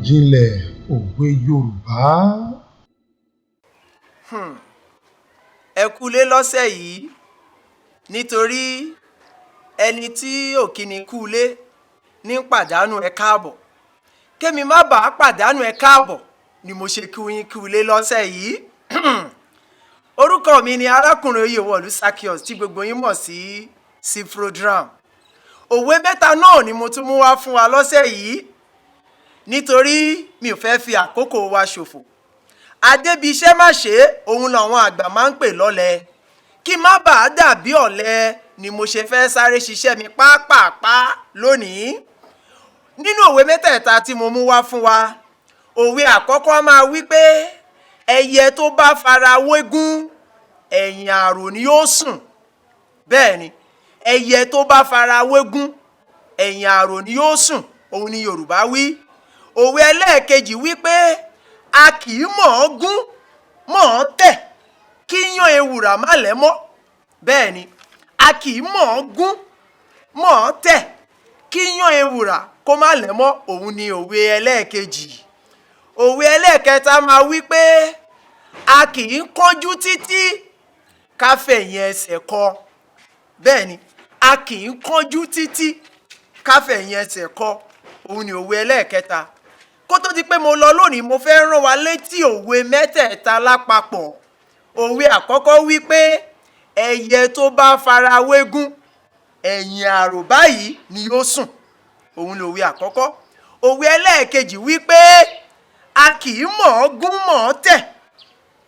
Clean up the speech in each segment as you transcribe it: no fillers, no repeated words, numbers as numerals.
Àròjinlẹ̀ òwe Yorùbá. Ẹ kúlé lọ́sẹ̀ yìí nítorí ẹni tí ò kí ni kúlé ní pàdánù ẹ káàbọ̀. Kémi má bàa pàdánù ẹ káàbọ̀ ni mo ṣe kí yín kúlé lọ́sẹ̀ yìí. Orúkọ mi ni arákùnrin Oyèwọ̀lú Zaccheaus tí gbogbo yín mọ̀ sí Cfrodram. Òwe mẹ́ta náà ni mo tún mú wá fún wa lọ́sẹ̀ yìí nítorí mi ò fẹ́ fi àkókò wa ṣòfò. Adébíṣẹ́ má ṣe òun làwọn àgbà máa ń pè lọ́lẹ. Kí má bàa dàbí ọ̀lẹ ni mo ṣe fẹ́ sáré ṣiṣẹ́ mi pápápá lónìí. Nínú òwe mẹ́tẹ̀ẹ̀ta tí mo mú wá fún wa, òwe àkọ́kọ́ máa wí pé ẹyẹ tó bá fara wégún ẹ̀yìn àrò ni yóò sùn. Bẹ́ẹ̀ ni, ẹyẹ tó bá fara wégún ẹ̀yìn àrò ni yóò sùn, òun ni Yorùbá wí. Òwe ẹlẹ́ẹ̀kejì wí pé a kì í mọ̀ ọ́ gún mọ̀ ọ́ tẹ̀ kí yán ewùrà má lẹ́mọ́. Bẹ́ẹ̀ ni, a kì í mọ̀ ọ́ gún mọ̀ ọ́ tẹ̀ kí yán ewùrà kó má lẹ́mọ́, òun ni òwe ẹlẹ́ẹ̀kejì. Òwe ẹlẹ́ẹ̀kẹta máa wí pé a kì í kánjú títí ká fẹ̀yìn ẹsẹ̀ kọ. Bẹ́ẹ̀ ni, a kì í kánjú títí ká fẹ̀yìn ẹsẹ̀ kọ, òun ni òwe ẹlẹ́ẹ̀kẹta. Kó tó di pé mo lọ lónìí, mo fẹ́ rán wa létí òwe mẹ́tẹ̀ẹ̀ta lápapọ̀. Òwe àkọ́kọ́ wí pé ẹyẹ tó bá fara wégún ẹ̀yìn àrò báyìí ni yóò sùn, òun ni òwe àkọ́kọ́. Òwe ẹlẹ́ẹ̀kejì wí pé a kì í mọ̀ ọ́ gún mọ̀ ọ́ tẹ̀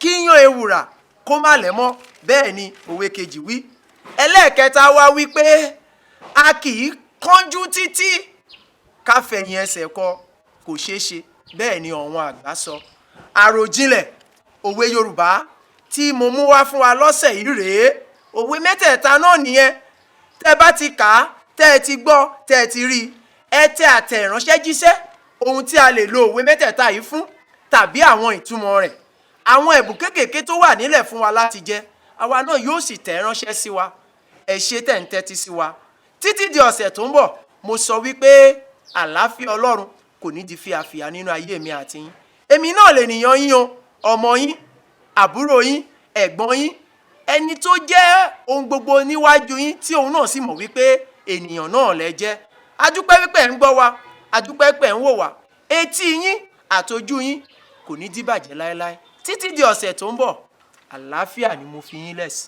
kí yán ewùrà kó má lẹ́mọ́. Bẹ́ẹ̀ ni òwe kejì wí. Ẹlẹ́ẹ̀kẹta wá wí pé a kì í kánjú títí ká fẹ̀yìn ẹsẹ̀ kọ, kò ṣeé ṣe. Bẹ́ẹ̀ ni àwọn àgbà sọ. Àròjinlẹ̀ òwe Yorùbá tí mo mú wá fún wa lọ́sẹ̀ yìí rèé. Òwe mẹ́tẹ̀ẹ̀ta náà nìyẹn. Tẹ́ bá ti kà á, tẹ́ ẹ ti gbọ́, tẹ́ ẹ ti rí, ẹ tẹ àtẹ̀ ìránṣẹ́ jíṣẹ́ ohun tí a lè lo òwe mẹ́tẹ̀ẹ̀ta yìí fún tàbí àwọn ìtumọ̀ rẹ̀. Àwọn ẹ̀bùn kéékèèké tó wà nílẹ̀ fún wa láti jẹ, àwa náà yóò sì tẹ̀ ránṣẹ́ sí wa. Ẹ ṣé tẹ̀ ń tẹ́tí sí wa. Títí di ọ̀sẹ̀ tó ń bọ̀, mo sọ wípé àlàáfíà Ọlọ́run kò ní di fíafíà nínú ayé mi àti yín. Èmi náà lè nìyàn yín o, ọmọ yín, àbúrò yín, ẹ̀gbọ́n yín, ẹni tó jẹ́ ohun gbogbo níwájú yín tí òun náà sì mọ̀ wípé ènìyàn náà lẹ jẹ́. Adúpẹ́ wípé ẹ̀ ń gbọ́ wa, adúpẹ́ pé ẹ̀ ń wò wá. Etí yín àtojú yín kò ní díbàjẹ́ láéláé. Títí di ọ̀sẹ̀ tó ń bọ̀, àlàáfíà ni mo fi yín lẹ̀ sí.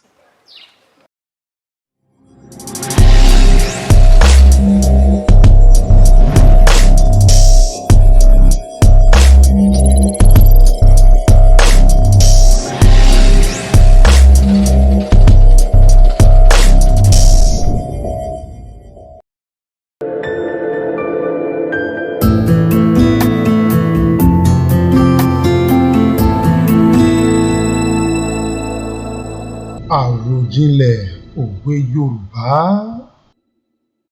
Àròjinlẹ̀ òwe Yorùbá.